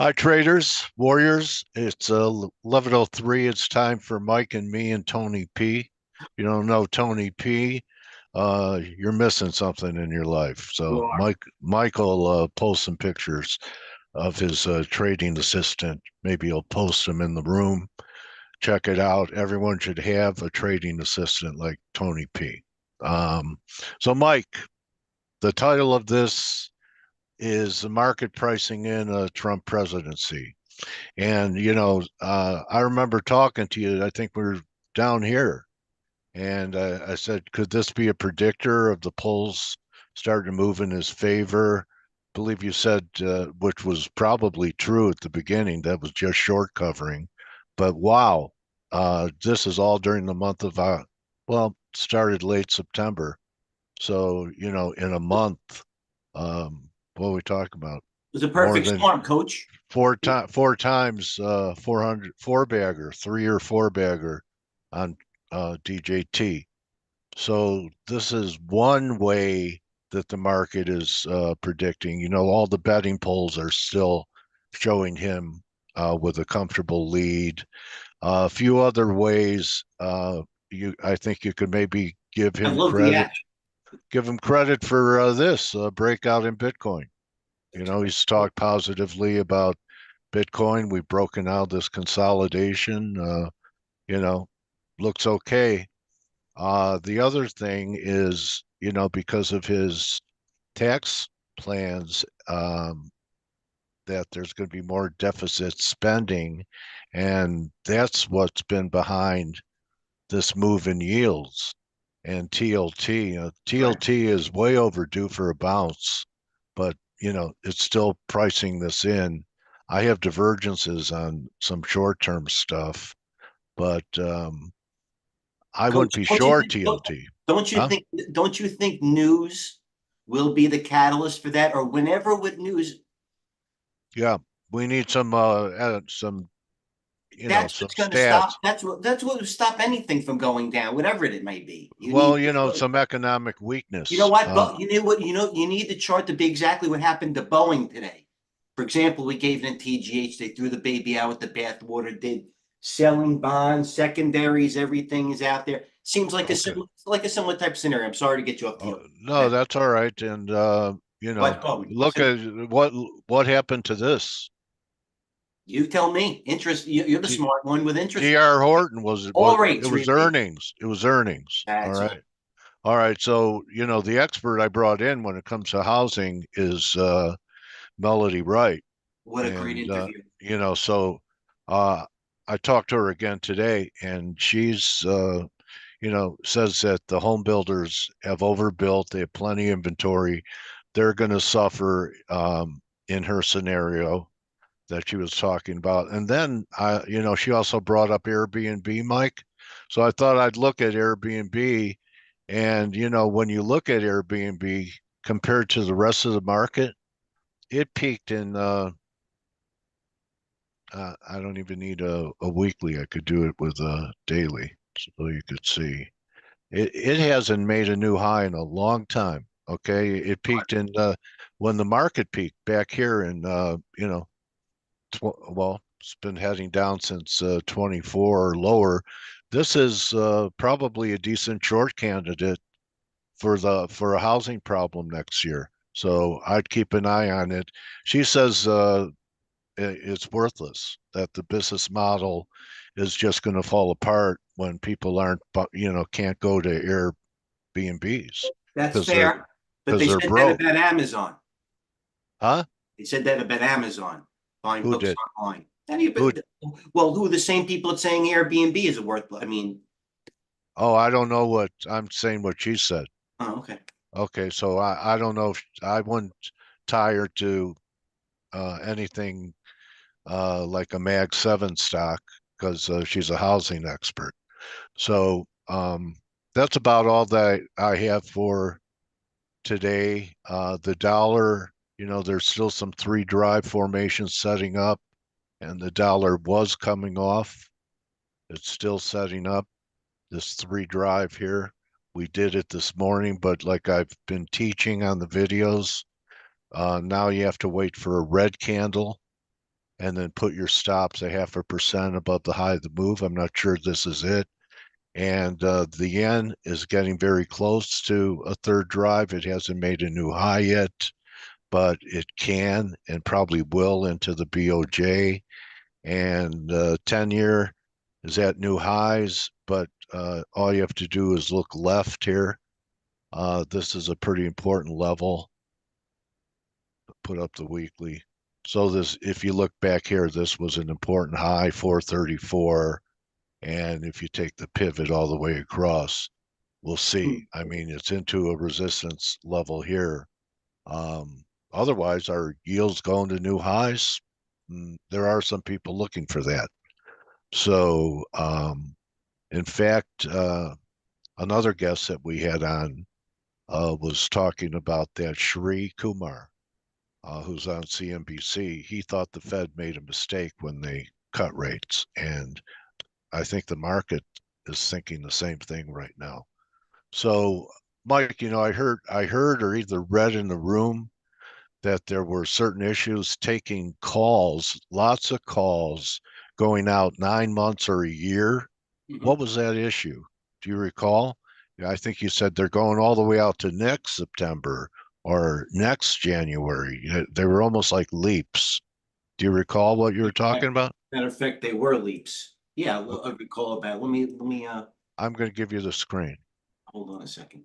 Hi, traders, warriors. It's 11:03. It's time for Mike and me and Tony P. You don't know Tony P, you're missing something in your life. You So are. Mike will post some pictures of his trading assistant. Maybe he'll post them in the room. Check it out. Everyone should have a trading assistant like Tony P. Um, so Mike, the title of this is the market pricing in a Trump presidency. And, I remember talking to you, I think we were down here, and I said, could this be a predictor of the polls starting to move in his favor? I believe you said, which was probably true at the beginning, that was just short covering. But wow, this is all during the month of, started late September. So, in a month, what are we talking about? It was a More perfect than storm, coach. four times 400 four bagger, three or four bagger on DJT. So this is one way that the market is predicting. All the betting polls are still showing him with a comfortable lead. A few other ways I think you could maybe I love the action. give him credit for this breakout in Bitcoin. He's talked positively about Bitcoin. We've broken out this consolidation. You know, looks okay. The other thing is, because of his tax plans, that there's going to be more deficit spending, and that's what's been behind this move in yields and TLT. Right. TLT is way overdue for a bounce, but it's still pricing this in. I have divergences on some short-term stuff, but I wouldn't Coach, be don't you short think TLT. don't you Huh? think don't you think news will be the catalyst for that? Or whenever with news, Yeah, we need some that's some what's gonna stop. stats. That's what will stop anything from going down, whatever it may be. You Well, need some economic you know weakness. what, but you know what, you need the chart to be exactly what happened to Boeing today. For example, we gave it in TGH, they threw the baby out with the bathwater, did selling bonds, secondaries, everything is out there. Seems Okay. like a similar type of scenario. I'm sorry to get you off the No, that's all right. And but Boeing. look at what happened to this. You tell me. You're the T, smart one with interest. TR Horton was it All was it rates was really. earnings. It was earnings. All That's all. right. All right. So, the expert I brought in when it comes to housing is Melody Wright. What a great And interview. so uh I talked to her again today, and she's says that the home builders have overbuilt, they have plenty of inventory. They're going to suffer in her scenario that she was talking about. And then she also brought up Airbnb, Mike. So I thought I'd look at Airbnb, and when you look at Airbnb compared to the rest of the market, it peaked in I don't even need a weekly. I could do it with a daily so you could see. It hasn't made a new high in a long time. Okay, it peaked in when the market peaked back here in it's been heading down since 24 or lower. This is probably a decent short candidate for a housing problem next year. So I'd keep an eye on it. She says it's worthless, that the business model is just going to fall apart when people aren't, can't go to Airbnbs That's because they're fair. But they said that broke. about Amazon. Huh? They said that about Amazon buying Who books did? online. Who? Well, who are the same people that's saying Airbnb is worth? I mean, Oh, I don't know what I'm saying. What she said. oh, okay. Okay, so I don't know if I wouldn't tie her to anything like a Mag 7 stock because she's a housing expert. So that's about all that I have for today. The dollar, there's still some three drive formations setting up, and the dollar was coming off. It's still setting up this three drive here. We did it this morning, but like I've been teaching on the videos, now you have to wait for a red candle, and then put your stops a 0.5% above the high of the move. I'm not sure this is it. And the yen is getting very close to a third drive. It hasn't made a new high yet, but it can and probably will into the BOJ. And 10-year is at new highs, but all you have to do is look left here. This is a pretty important level. Put up the weekly. So this, if you look back here, this was an important high, 434. And if you take the pivot all the way across, we'll see. I mean, it's into a resistance level here. Otherwise, our yields going to new highs. There are some people looking for that. So, in fact, another guest that we had on was talking about that Shri Kumar, who's on CNBC. He thought the Fed made a mistake when they cut rates. And I think the market is thinking the same thing right now. So, Mike, I heard or either read in the room that there were certain issues taking calls, lots of calls going out 9 months or a year. What was that issue? Do you recall? Yeah, I think you said they're going all the way out to next September or next January. They were almost like leaps. Do you recall what you were talking about? Matter of fact, they were leaps. Yeah, I recall about. Let me. I'm going to give you the screen. Hold on a second.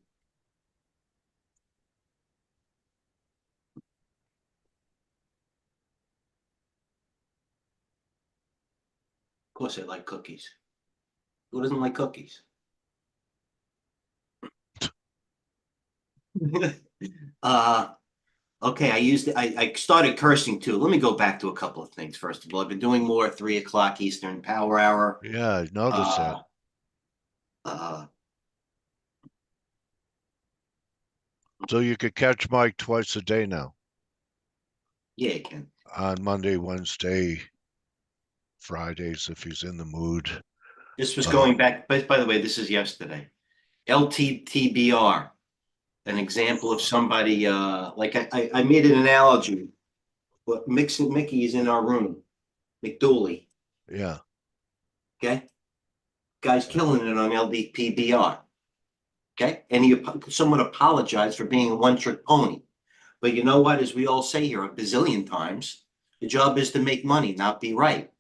Of course, I like cookies. Who doesn't like cookies? Okay, I started cursing too. Let me go back to a couple of things. First of all, I've been doing more 3 o'clock Eastern Power Hour. Yeah, I noticed that. Uh, So you could catch Mike twice a day now. Yeah, you can. On Monday, Wednesday, Fridays if he's in the mood. This was going back, but by the way, this is yesterday. LTTBR, an example of somebody, like I made an analogy. But Mickey is in our room, McDooley, Yeah. okay? Guy's killing it on LDPBR, okay? And he somewhat apologized for being a one-trick pony. But you know what? As we all say here a bazillion times, the job is to make money, not be right.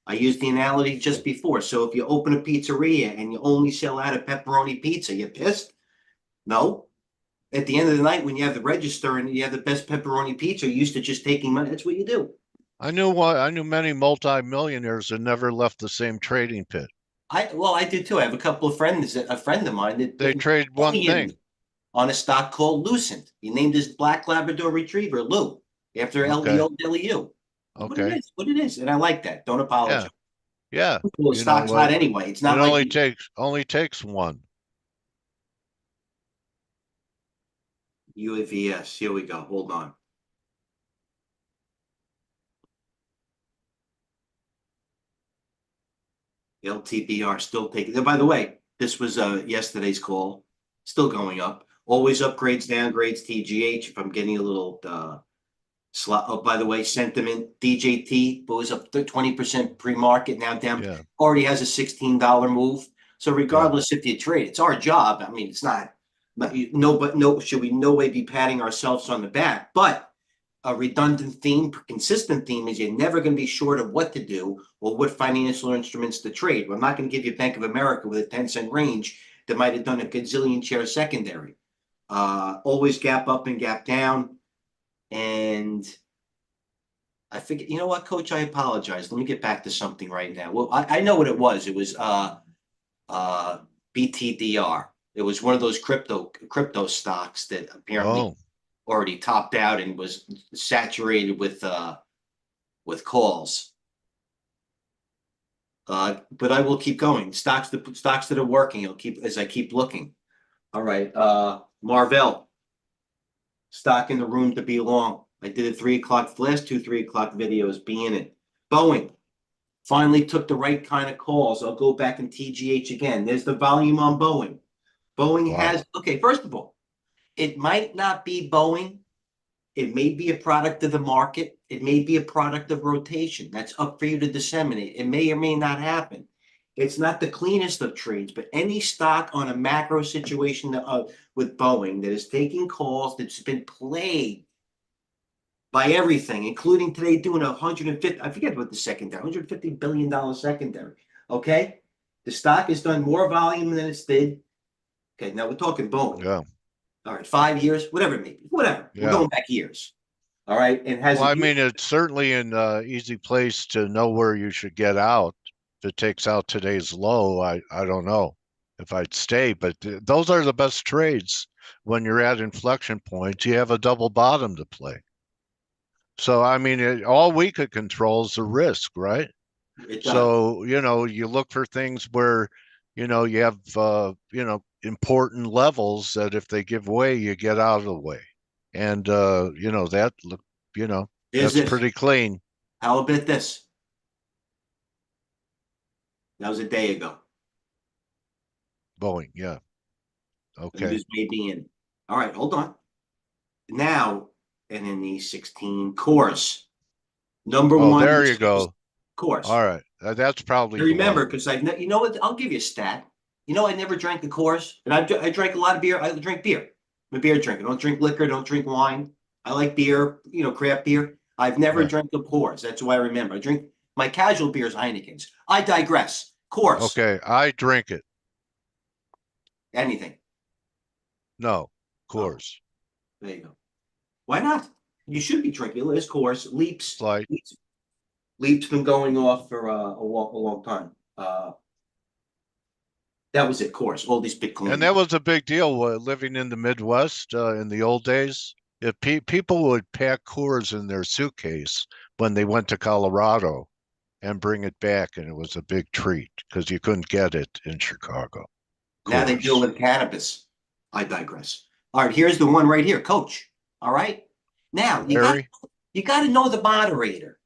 I used the analogy just before. So if you open a pizzeria and you only sell out a pepperoni pizza, you pissed? No. At the end of the night, when you have the register and you have the best pepperoni pizza, you're used to just taking money. That's what you do. I knew many multimillionaires that never left the same trading pit. I did too. I have a couple of friends, a friend of mine that They trade one thing. On a stock called Lucent. He named his black Labrador Retriever Lou after Okay. LEU. Okay. What it is, and I like that. Don't apologize. Yeah. Well, stock's hot anyway. It's not it like only takes one. UAVS. Here we go. Hold on. LTBR still taking. By the way, this was yesterday's call. Still going up. Always upgrades, downgrades. TGH. If I'm getting a little slot. Oh, by the way, sentiment DJT was up 20% pre-market. Now down. Yeah. Already has a $16 move. So regardless if you trade, it's our job. I mean, it's not. But should we no way be patting ourselves on the back? But a redundant theme, consistent theme is you're never going to be short of what to do or what financial instruments to trade. I'm not going to give you Bank of America with a 10-cent range that might have done a gazillion share secondary. Always gap up and gap down. And I figured, you know what, Coach, I apologize. Let me get back to something right now. Well, I know what it was. It was BTDR. It was one of those crypto stocks that apparently already topped out and was saturated with calls. But I will keep going. Stocks that are working. I'll keep as I keep looking. All right. Marvell. Stock in the room to be long. I did a 3 o'clock, last 2 3 o'clock videos being it. Boeing finally took the right kind of calls. I'll go back in TGH again. There's the volume on Boeing. Boeing has, okay, first of all, it might not be Boeing It may be a product of the market. It may be a product of rotation. That's up for you to disseminate. It may or may not happen. It's not the cleanest of trades, but any stock on a macro situation with Boeing that is taking calls that's been plagued by everything, including today doing 150, I forget what the secondary, $150 billion secondary. Okay. The stock has done more volume than it's did. Okay. Now we're talking Boeing. Yeah. All right. 5 years, whatever it may be, whatever. We're Yeah. going back years. All right. And has Well, I mean, it's certainly an easy place to know where you should get out. If it takes out today's low, I don't know if I'd stay, but those are the best trades when you're at inflection points. You have a double bottom to play. So, I mean, all we could control is the risk, right? it does. So, you look for things where, you have, important levels that if they give way, you get out of the way. And, that, Here's that's this. pretty clean. How about this? That was a day ago. Boeing, yeah. And Okay. this may be in. All right, hold on. Now, and in the 16 course, number Oh, one. there you go. Course. All right. That's probably I remember because you know what? I'll give you a stat. I never drank a course, and I drank a lot of beer. I drink beer. I'm a beer drinker. I don't drink liquor. Don't drink wine. I like beer. Craft beer. I've never drank a course. That's why I remember. I drink my casual beers, Heineken's. I digress. Course. Okay, I drink it. Anything. No, course. Oh, there you go. Why not? You should be drinking. Liz course. Leaps. Like Leap's been going off for a long time. That was it, course. All these Bitcoin. And that was a big deal living in the Midwest in the old days. If people would pack Coors in their suitcase when they went to Colorado and bring it back, and it was a big treat because you couldn't get it in Chicago. Now they deal with cannabis. I digress. All right, here's the one right here, Coach. All right. Now you got to know the moderator.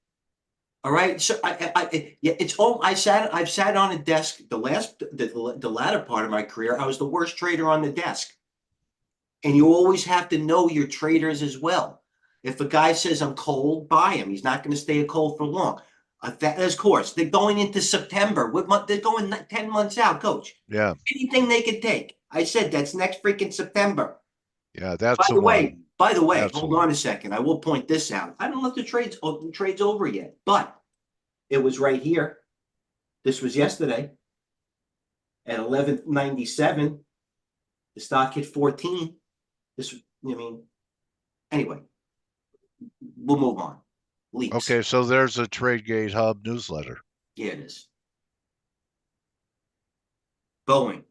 All right. So I've sat on a desk the latter part of my career. I was the worst trader on the desk. And you always have to know your traders as well. If a guy says I'm cold, buy him. He's not going to stay cold for long. That is course. They're going into September. They're going 10 months out, Coach. Yeah. Anything they could take. I said that's next freaking September. Yeah, that's the one. By the way, hold on a second. I will point this out. I don't know if the trade's over yet, but it was right here. This was yesterday at 11.97. The stock hit 14. Anyway, we'll move on. Leaks. Okay, so there's a TradeGATEHub newsletter. Yeah, it is. Boeing,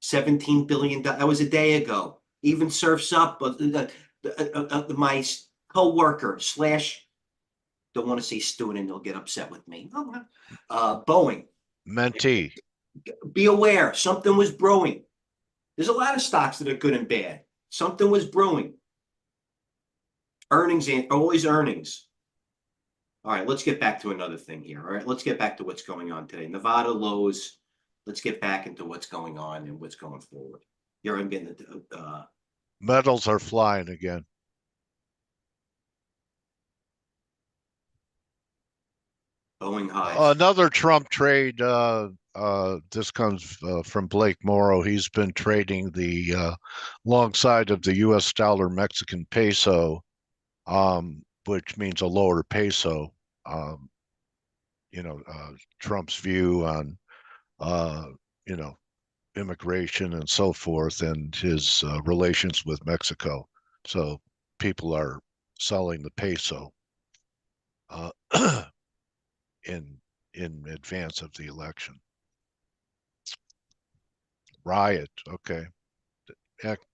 $17 billion. That was a day ago. Even Surf's Up. My co-worker / don't want to say student, they'll get upset with me. Boeing. Mentee. Be aware, something was brewing. There's a lot of stocks that are good and bad. Something was brewing. Earnings, always earnings. All right, let's get back to another thing here. All right, let's get back to what's going on today. Nevada lows. Let's get back into what's going on and what's going forward. Here I'm getting the metals are flying again. Boeing highs. Another Trump trade. This comes from Blake Morrow. He's been trading the long side of the U.S. dollar Mexican peso, which means a lower peso. Trump's view on, immigration and so forth, and his relations with Mexico. So people are selling the peso in advance of the election. Riot, okay,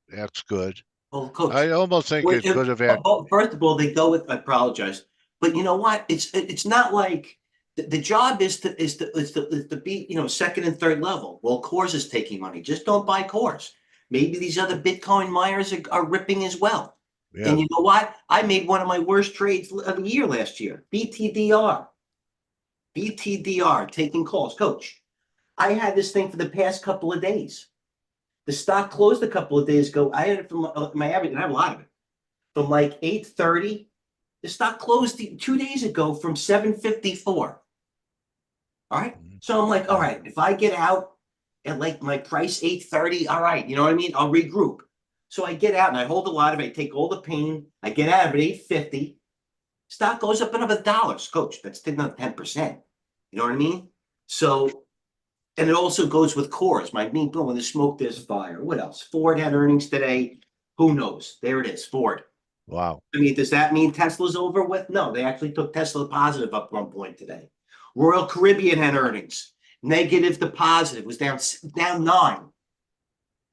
that's good. Well, Coach, I almost think it could have acted. First of all, they go with. I apologize, but you know what? It's not like the job is to be second and third level. Well, Coors is taking money. Just don't buy Coors. Maybe these other Bitcoin miners are ripping as well. Yeah. And you know what? I made one of my worst trades of the year last year. BTDR taking calls, Coach. I had this thing for the past couple of days. The stock closed a couple of days ago. I had it from my average, and I have a lot of it. from like 8:30. The stock closed 2 days ago from 754. All right. So I'm like, all right, if I get out at like my price 8:30, all right, you know what I mean? I'll regroup. So I get out and I hold a lot of it. I take all the pain. I get out of it 8:50. Stock goes up another $1, coach. That's still not 10%. You know what I mean? So, and it also goes with cores. My mean, when there's smoke, there's fire. What else? Ford had earnings today. Who knows? There it is, Ford. Wow. I mean, does that mean Tesla's over with? No, they actually took Tesla positive up 1 point today. Royal Caribbean had earnings, negative to positive, was down 9.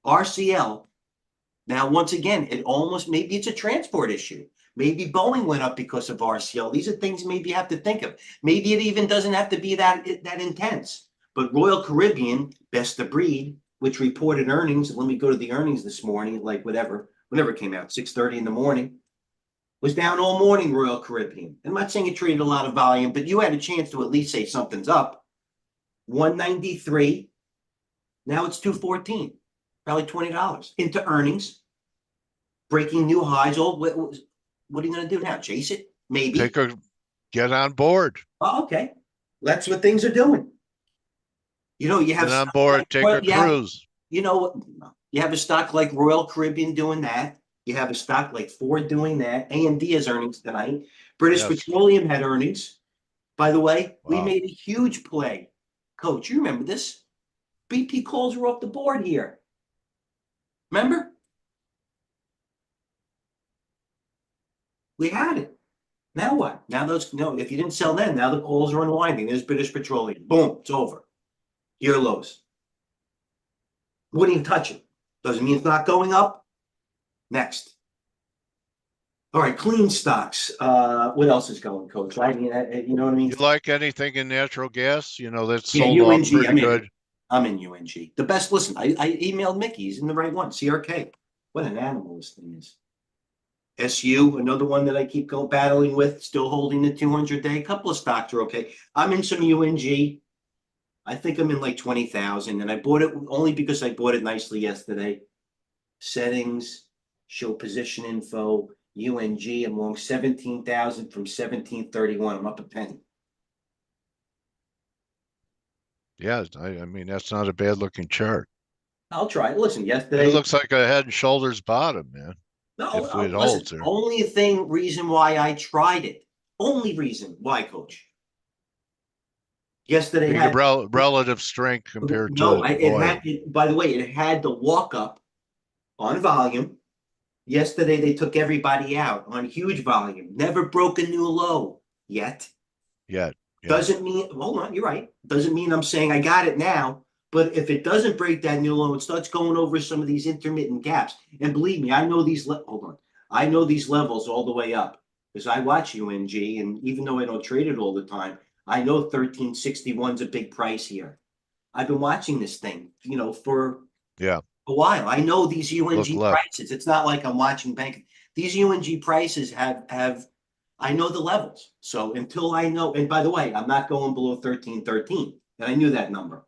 RCL. Now, once again, it almost maybe it's a transport issue. Maybe Boeing went up because of RCL. These are things maybe you have to think of. Maybe it even doesn't have to be that intense. But Royal Caribbean, best of breed, which reported earnings. Let me go to the earnings this morning, like whenever it came out, 6:30 in the morning. Was down all morning, Royal Caribbean. I'm not saying it traded a lot of volume, but you had a chance to at least say something's up. 193. Now it's 214. Probably $20 into earnings. Breaking new highs. What are you going to do now? Chase it? Maybe. Get on board. Oh, okay. That's what things are doing. You know, you have Get on board, take a cruise. You know, you have a stock like Royal Caribbean doing that. You have a stock like Ford doing that. AMD has earnings tonight. British Petroleum had earnings. By the way, we made a huge play. Coach, you remember this? BP calls were off the board here. Remember? We had it. Now what? Now those, no, if you didn't sell then, now the calls are unwinding. There's British Petroleum. Boom, it's over. Year lows. Wouldn't even touch it. Doesn't mean it's not going up. Next. All right, clean stocks. What else is going, Coach? I mean, you know what I mean? You like anything in natural gas? You know, that's Yeah, sold off UNG. pretty good. I'm in UNG. The best. Listen, I emailed Mickey. He's in the right one. CRK. What an animal this thing is. SU, another one that I keep battling with, still holding the 200-day. A couple of stocks are okay. I'm in some UNG. I think I'm in like 20,000, and I bought it only because I bought it nicely yesterday. Settings, show position info, UNG. I'm long 17,000 from 1731. I'm up a penny. Yeah, I mean, that's not a bad looking chart. I'll try it. Listen, yesterday. It looks like a head and shoulders bottom, man. No, if it listen, holds there. only reason why I tried it. Only reason why, Coach. Yesterday had relative strength compared to oil. By the way, it had the walk up on volume. Yesterday they took everybody out on huge volume. Never broke a new low yet. Yeah. Doesn't mean, hold on, you're right. Doesn't mean I'm saying I got it now. But if it doesn't break that new low, it starts going over some of these intermittent gaps. And believe me, I know these. Hold on, I know these levels all the way up because I watch UNG, and even though I don't trade it all the time, I know 1361 is a big price here. I've been watching this thing, you know, for a while. I know these UNG prices. It's not like I'm watching bank. These UNG prices have. I know the levels. So until I know, and by the way, I'm not going below 1313, and I knew that number.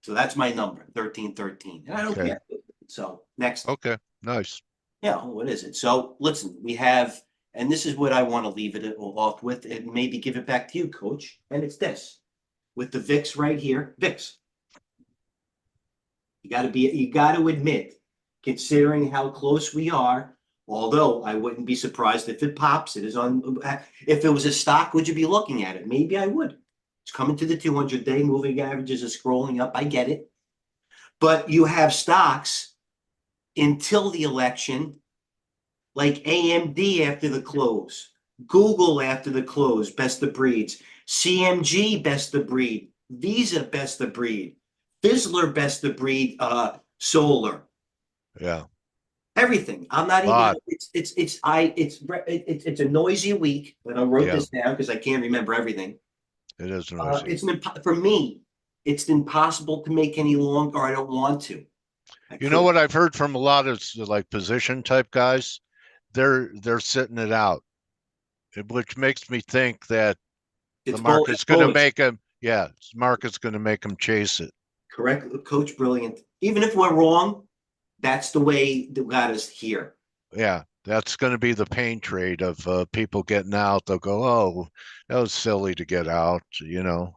So that's my number, 1313. And I don't care. So next. Okay, nice. Yeah, what is it? So listen, we have, and this is what I want to leave it off with, and maybe give it back to you, Coach. And it's this. With the VIX right here, VIX. You got to admit, considering how close we are, although I wouldn't be surprised if it pops. It is on. If it was a stock, would you be looking at it? Maybe I would. It's coming to the 200-day moving averages are scrolling up. I get it. But you have stocks until the election, like AMD after the close, Google after the close, best of breeds, CMG best of breed, Visa best of breed, Fizzler best of breed, Solar. Yeah. Everything. I'm not even. It's a noisy week. And I wrote this down because I can't remember everything. It is noisy. For me, it's impossible to make any long, or I don't want to. You know what I've heard from a lot of like position type guys? They're sitting it out, which makes me think that the market's going to make them. Yeah, market's going to make them chase it. Correct, Coach. Brilliant. Even if we're wrong, that's the way that got us here. Yeah, That's going to be the pain trade of people getting out. They'll go, "Oh, that was silly to get out," you know.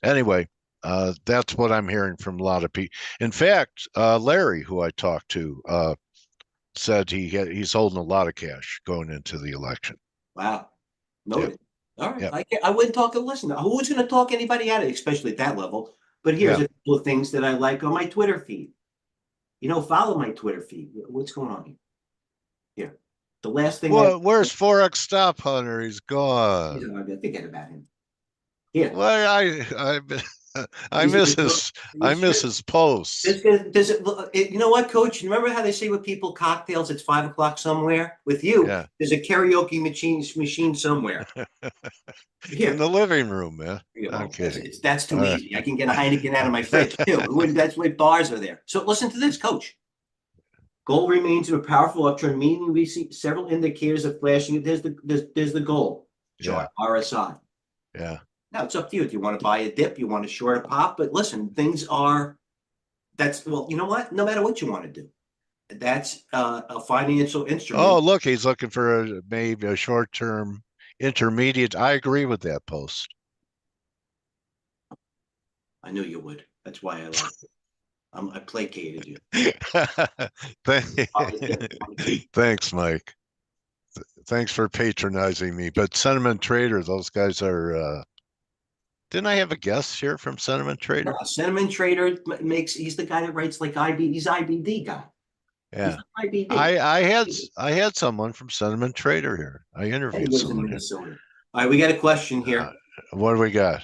Anyway, that's what I'm hearing from a lot of people. In fact, Larry, who I talked to, said he's holding a lot of cash going into the election. Wow. Yep, Noted. All right. yep, I wouldn't talk to listen. Who's going to talk anybody out of it, especially at that level? But here's yeah. a couple of things that I like on my Twitter feed. Follow my Twitter feed. What's going on here? Here. The last thing I Well, where's Forex Stop Hunter? He's he's gone. not gonna forget about him. Here. Well, I Is miss it, his I it's miss just, his posts. does it, you know what, Coach? You remember how they say with people cocktails, it's 5 o'clock somewhere? With you, Yeah, there's a karaoke machine somewhere. in Here. the living room, man. I'm Well, kidding. that's All too right. easy. I can get a Heineken out of my fridge too. That's why bars are there. So listen to this, Coach. Gold remains in a powerful uptrend, meaning we see several indicators of flashing. There's the gold Yeah, chart, RSI. yeah. Now it's up to you. If you want to buy a dip, you want to short a pop. But listen, things are that's well, you know what? No matter what you want to do, that's a financial Oh, instrument. look, he's looking for maybe a short-term intermediate. I agree with that post. I knew you would. That's why I like it. I placated you. Thanks, Mike. Thanks for patronizing me. But Sentiment Trader, those guys are. Didn't I have a guest here from Sentiment No, Trader? Sentiment Trader makes. He's the guy that writes like IB. He's IBD guy. He's Yeah, IBD. I had someone from Sentiment Trader here. I And he interviewed lives in someone here. Minnesota. All right, we got a question Uh, here. what do we got?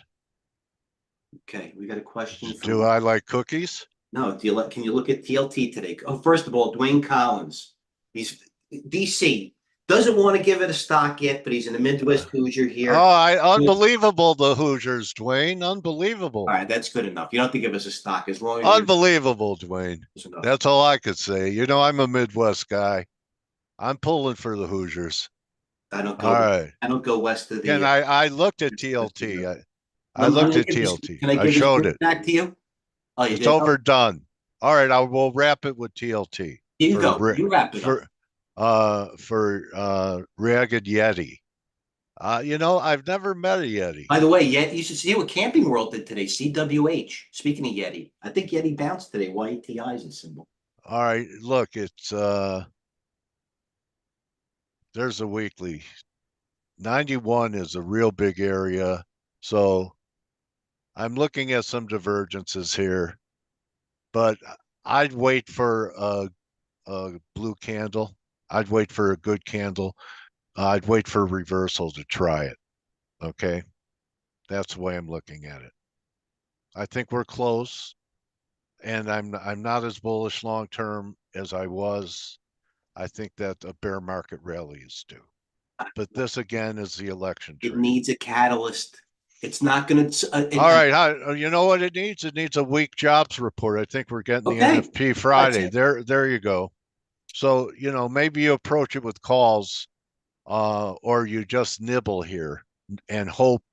Okay, we got a question Do from. I like cookies? No, can you look at TLT today? Oh, first of all, Dwayne Collins. He's DC. Doesn't want to give it a stock yet, but he's in the Uh, Midwest Hoosier oh, here. unbelievable, the Hoosiers, Dwayne. All Unbelievable. right, that's good enough. You don't have to give us a stock as long as you're Unbelievable, Dwayne. close enough. That's all I could say. I'm a Midwest guy. I'm pulling for the Hoosiers. I don't All go. right. I don't go west of Again, the. I looked at West of TLT. the I I'm looked gonna at give this. TLT. Can I I give this showed word it. back to you? Oh, you It's did. Oh, overdone. All right, I will wrap it with TLT here you for go. You wrap it up. Ragged Yeti. I've never met a Yeti. By the way, Yet you should see what Camping World did today. CWH. Speaking of Yeti, I think Yeti bounced today. YTI is a symbol. All right, look, it's there's a weekly. 91 is a real big area. So I'm looking at some divergences here, but I'd wait for a blue candle. I'd wait for a good candle. I'd wait for a reversal to try it. Okay. That's the way I'm looking at it. I think we're close, and I'm not as bullish long term as I was. I think that a bear market rally is due. But this again is the election It trade. needs a catalyst. It's not going to. All right, you know what it needs? It needs a weak jobs report. I think we're getting the Okay, NFP that's Friday. it. There you go. So, maybe you approach it with calls, or you just nibble here and hope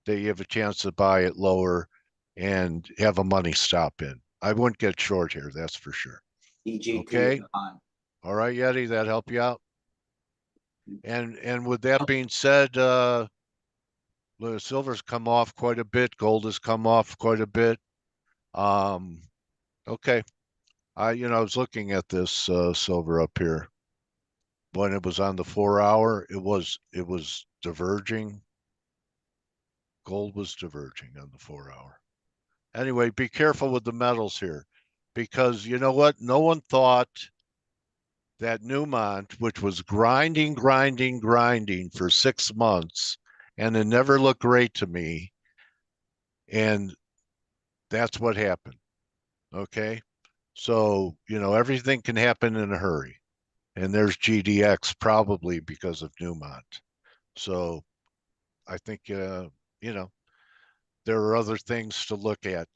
that you have a chance to buy it lower and have a money stop in. I wouldn't get short here, that's for sure. DJT at Okay. the bottom. All right, Yeti, that help you out? And with that being said, silver's come off quite a bit, gold has come off quite a bit. Um, okay. I was looking at this silver up here when it was on the 4 hour. It was diverging. Gold was diverging on the 4 hour. Anyway, be careful with the metals here, because you know what? No one thought that Newmont, which was grinding, grinding, grinding for 6 months, and it never looked great to me, and that's what happened. Okay, so everything can happen in a hurry. And there's GDX probably because of Newmont. So I think, there are other things to look at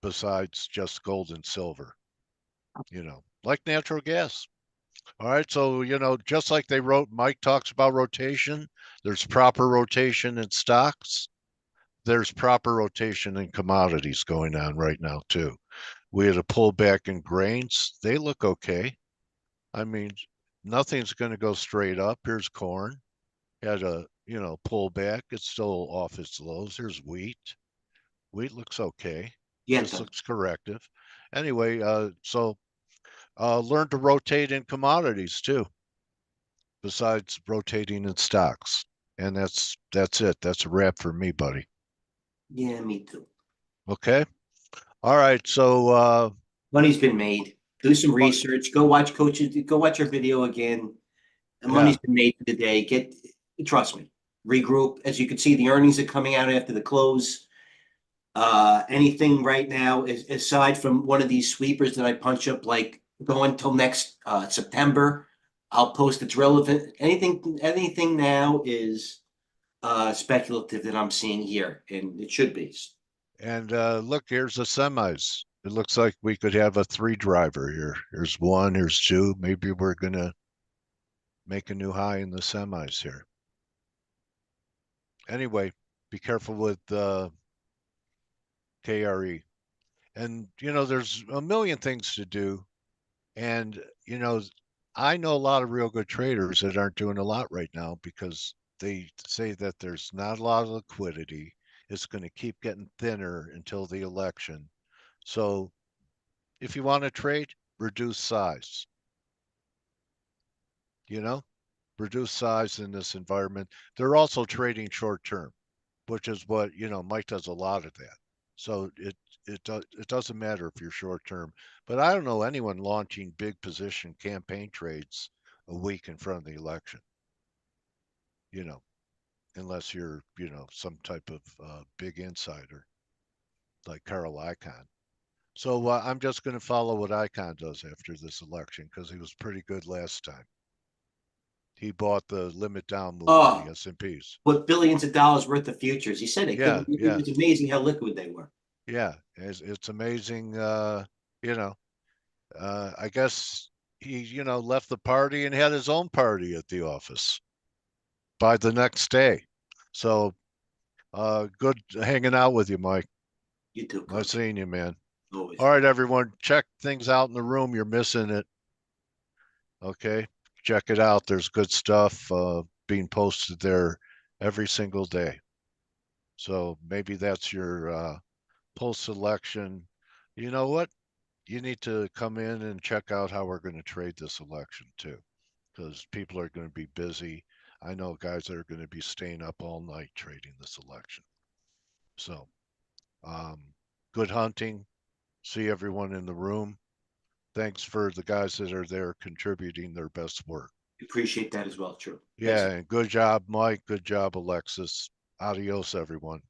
besides just gold and silver, like natural gas. All right. So, just like Mike talks about rotation, there's proper rotation in stocks. There's proper rotation in commodities going on right now, too. We had a pullback in grains. They look okay. I mean, nothing's going to go straight up. Here's corn. Had a, pull back. It's still off its lows. Here's wheat. Wheat looks okay. Yeah, it This does. looks corrective. Anyway, so learn to rotate in commodities too, besides rotating in stocks. And that's it. That's a wrap for me, buddy. Yeah, me too. Okay. All right. So Money's been made. Do some money. research. Go watch coaches. Go watch our video again. The money's Yeah. been made for the day. Trust me. Regroup. As you can see, the earnings are coming out after the close. Anything right now is aside from one of these sweepers that I punch up, like going till next September. I'll post it's relevant. Anything now is speculative that I'm seeing here, and it should be. And look, here's the semis. It looks like we could have a three driver here. Here's one, here's two. Maybe we're going to make a new high in the semis here. Anyway, be careful with KRE. And, there's a million things to do. And, I know a lot of real good traders that aren't doing a lot right now because they say that there's not a lot of liquidity. It's going to keep getting thinner until the election. So if you want to trade, reduce size, you know, reduce size in this environment. They're also trading short term, which is what, Mike does a lot of that. So it doesn't matter if you're short term, but I don't know anyone launching big position campaign trades a week in front of the election, you know, unless you're, some type of big insider like Carl Icahn. So I'm just going to follow what Icahn does after this election because he was pretty good last time. He bought the limit down move in the Oh, S&Ps. put billions of dollars worth of futures. He said it Yeah, could. It yeah, was amazing how liquid they were. yeah. It's amazing. You know, I guess he, left the party and had his own party at the office by the next day. So good hanging out with you, Mike. You too, Nice coach. seeing you, man. Always. All right, everyone, check things out in the room. You're missing it. Okay, check it out. There's good stuff being posted there every single day. So maybe that's your post-election. You know what? You need to come in and check out how we're going to trade this election too, because people are going to be busy. I know guys that are going to be staying up all night trading this election. So, um, good hunting. See everyone in the room. Thanks for the guys that are there contributing their best work. Appreciate that as well. True. Thanks. Yeah, and good job, Mike. Good job, Alexis. Adios, everyone.